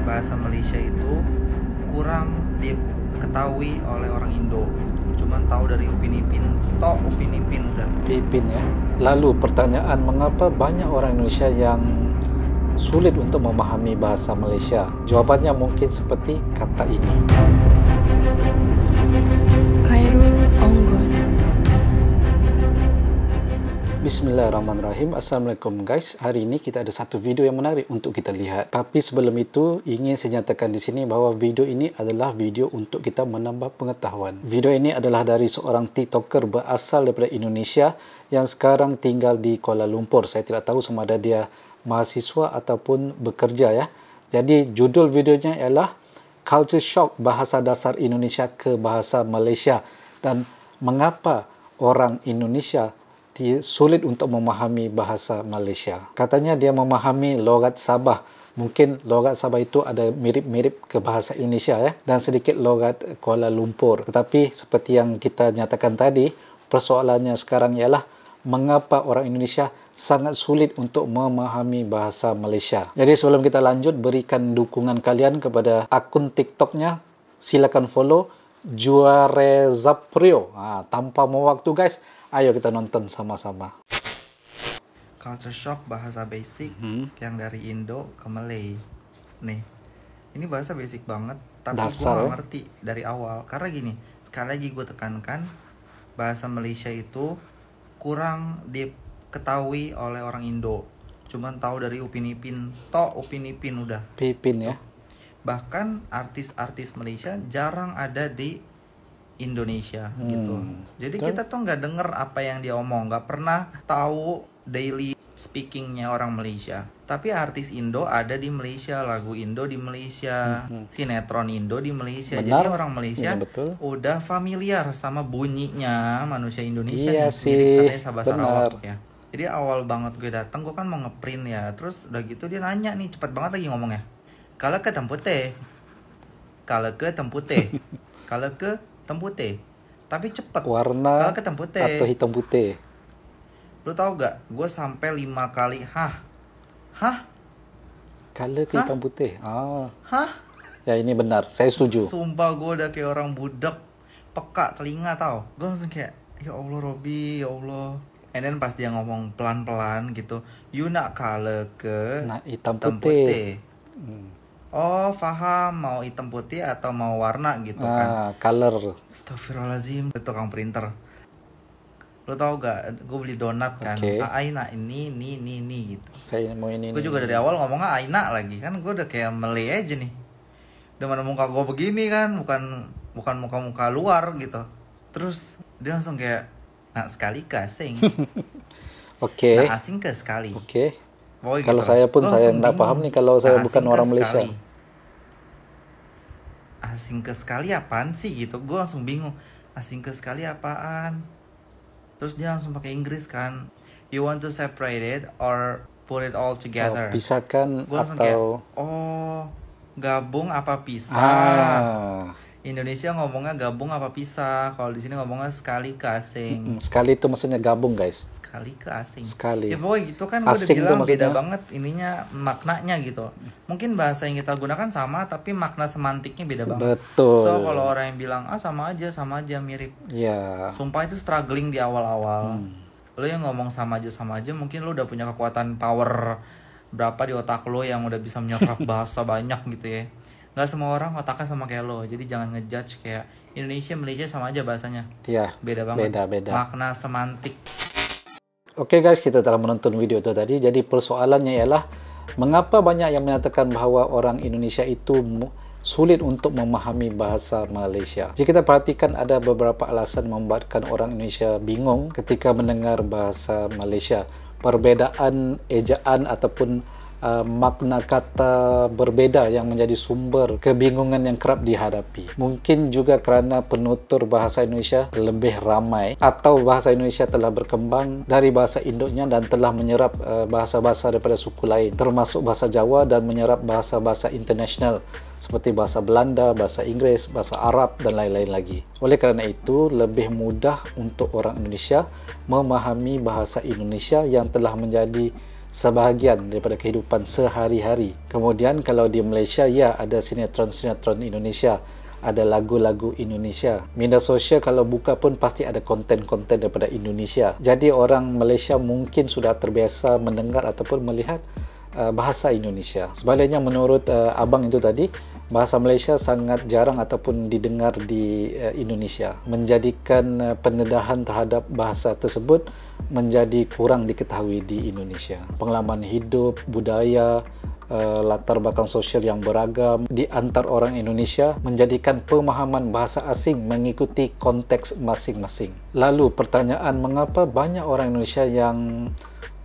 bahasa Malaysia itu kurang diketahui oleh orang Indo. Cuman tahu dari Upin Ipin, Upin Ipin udah. Ipin ya. Lalu pertanyaan, mengapa banyak orang Indonesia yang sulit untuk memahami bahasa Malaysia? Jawabannya mungkin seperti kata ini. Khairul Onggon. Bismillahirrahmanirrahim. Assalamualaikum guys. Hari ini kita ada satu video yang menarik untuk kita lihat. Tapi sebelum itu, ingin saya nyatakan di sini bahawa video ini adalah video untuk kita menambah pengetahuan. Video ini adalah dari seorang TikToker berasal daripada Indonesia yang sekarang tinggal di Kuala Lumpur. Saya tidak tahu sama ada dia mahasiswa ataupun bekerja ya. Jadi judul videonya ialah Culture Shock Bahasa Dasar Indonesia ke Bahasa Malaysia, dan mengapa orang Indonesia sulit untuk memahami bahasa Malaysia. Katanya dia memahami logat Sabah. Mungkin logat Sabah itu ada mirip-mirip ke bahasa Indonesia ya, dan sedikit logat Kuala Lumpur. Tetapi seperti yang kita nyatakan tadi, persoalannya sekarang ialah mengapa orang Indonesia sangat sulit untuk memahami bahasa Malaysia. Jadi sebelum kita lanjut, berikan dukungan kalian kepada akun TikToknya. Silakan follow Juarezaprio. Tanpa mau waktu guys, ayo kita nonton sama-sama. Culture shock bahasa basic yang dari Indo ke Malay. Nih, ini bahasa basic banget, tapi gue gak ngerti dari awal. Karena gini, sekali lagi gue tekankan, bahasa Malaysia itu kurang diketahui oleh orang Indo. Cuman tahu dari Upin Ipin, Upin Ipin udah. Pipin ya. Bahkan artis-artis Malaysia jarang ada di Indonesia gitu. Jadi kita tuh nggak denger apa yang dia omong, nggak pernah tahu daily speakingnya orang Malaysia. Tapi artis Indo ada di Malaysia, lagu Indo di Malaysia, sinetron Indo di Malaysia. Benar. Jadi orang Malaysia udah familiar sama bunyinya manusia Indonesia. Iya nih, sih, mirip Sabah Sarawak ya. Jadi awal banget gue datang, gue kan mau ngeprint ya. Terus udah gitu dia nanya nih, cepet banget lagi ngomongnya. Kalau ke tempute, kalau ke tempute, kalau ke tempute, tapi cepet. Warna ke tempute atau hitam putih. Lu tau gak, gue sampai 5 kali Kalau ke hitam putih. Hah? Ya ini benar, saya setuju. Sumpah gue udah kayak orang budak peka telinga tau. Gue langsung kayak, ya Allah Robi, ya Allah. And then pas dia ngomong pelan-pelan gitu, you nak color ke hitam putih. Oh paham, mau hitam putih atau mau warna gitu kan. Color. Astagfirullahaladzim, itu tukang printer. Lo tau gak, gue beli donat kan. Aina ini gitu. Saya mau ini. Gue juga dari awal ngomongnya Aina lagi kan, gue udah kayak Malay aja nih. Udah mana muka gue begini kan, bukan muka-muka luar gitu. Terus dia langsung kayak, nah sekali ke asing. Nah asing ke sekali. Kalau gitu. Saya pun saya nggak paham nih kalau saya bukan orang Malaysia. Asing ke sekali apaan sih gitu? Gue langsung bingung. Asing ke sekali apaan? Terus dia langsung pakai Inggris kan. You want to separate it or put it all together? Pisahkan atau kayak, gabung apa pisah? Indonesia ngomongnya gabung apa pisah. Kalau di sini ngomongnya sekali ke asing. Sekali itu maksudnya gabung guys. Sekali ke asing. Sekali. Ya pokoknya gitu kan, gue udah bilang beda banget ininya, maknanya gitu. Mungkin bahasa yang kita gunakan sama, tapi makna semantiknya beda banget. Betul. So kalau orang yang bilang sama aja mirip. Iya. Sumpah itu struggling di awal-awal. Lo yang ngomong sama aja, mungkin lo udah punya kekuatan power berapa di otak lo yang udah bisa menyerap bahasa banyak gitu ya. Gak semua orang otaknya sama kayak lo, jadi jangan ngejudge kayak Indonesia, Malaysia sama aja bahasanya. Iya. Beda banget. Beda. Makna semantik. Oke guys, kita telah menonton video itu tadi. Jadi persoalannya ialah mengapa banyak yang menyatakan bahawa orang Indonesia itu sulit untuk memahami bahasa Malaysia. Jika kita perhatikan, ada beberapa alasan membuatkan orang Indonesia bingung ketika mendengar bahasa Malaysia. Perbedaan ejaan ataupun makna kata berbeda yang menjadi sumber kebingungan yang kerap dihadapi. Mungkin juga kerana penutur bahasa Indonesia lebih ramai, atau bahasa Indonesia telah berkembang dari bahasa induknya dan telah menyerap bahasa-bahasa daripada suku lain, termasuk bahasa Jawa, dan menyerap bahasa-bahasa internasional seperti bahasa Belanda, bahasa Inggris, bahasa Arab, dan lain-lain lagi. Oleh kerana itu, lebih mudah untuk orang Indonesia memahami bahasa Indonesia yang telah menjadi sebahagian daripada kehidupan sehari-hari. Kemudian kalau di Malaysia, ya, ada sinetron-sinetron Indonesia, ada lagu-lagu Indonesia. Media sosial kalau buka pun pasti ada konten-konten daripada Indonesia. Jadi orang Malaysia mungkin sudah terbiasa mendengar ataupun melihat bahasa Indonesia. Sebaliknya menurut abang itu tadi, bahasa Malaysia sangat jarang ataupun didengar di Indonesia, menjadikan pendedahan terhadap bahasa tersebut menjadi kurang diketahui di Indonesia. Pengalaman hidup, budaya, latar belakang sosial yang beragam di antar orang Indonesia menjadikan pemahaman bahasa asing mengikuti konteks masing-masing. Lalu pertanyaan, mengapa banyak orang Indonesia yang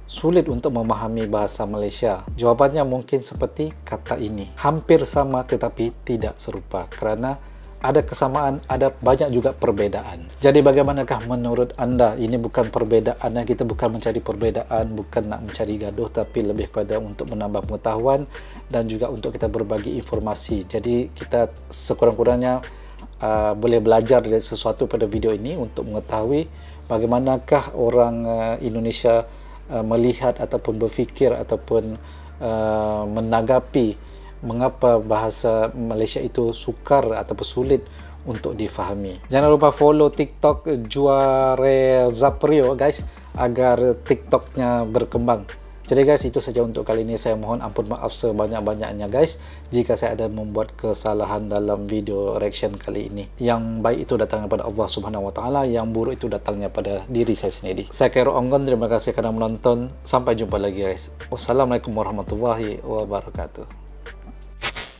sulit untuk memahami bahasa Malaysia? Jawabannya mungkin seperti kata ini. Hampir sama tetapi tidak serupa. Kerana ada kesamaan, ada banyak juga perbedaan. Jadi bagaimanakah menurut anda? Ini bukan perbedaan, kita bukan mencari perbedaan, bukan nak mencari gaduh, tapi lebih kepada untuk menambah pengetahuan dan juga untuk kita berbagi informasi. Jadi kita sekurang-kurangnya boleh belajar dari sesuatu pada video ini untuk mengetahui bagaimanakah orang Indonesia melihat ataupun berfikir ataupun menanggapi mengapa bahasa Malaysia itu sukar ataupun sulit untuk difahami. Jangan lupa follow TikTok Juare Zaprio guys, agar TikToknya berkembang. Jadi guys, itu saja untuk kali ini. Saya mohon ampun maaf sebanyak-banyaknya guys jika saya ada membuat kesalahan dalam video reaction kali ini. Yang baik itu datangnya pada Allah Subhanahu Wa Taala, yang buruk itu datangnya pada diri saya sendiri. Saya Khairul Onggon, terima kasih kerana menonton. Sampai jumpa lagi guys. Wassalamualaikum warahmatullahi wabarakatuh.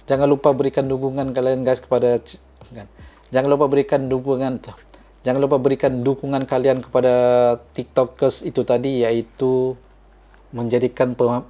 Jangan lupa berikan dukungan kalian guys kepada Jangan lupa berikan dukungan kalian kepada TikTokers itu tadi, iaitu menjadikan paham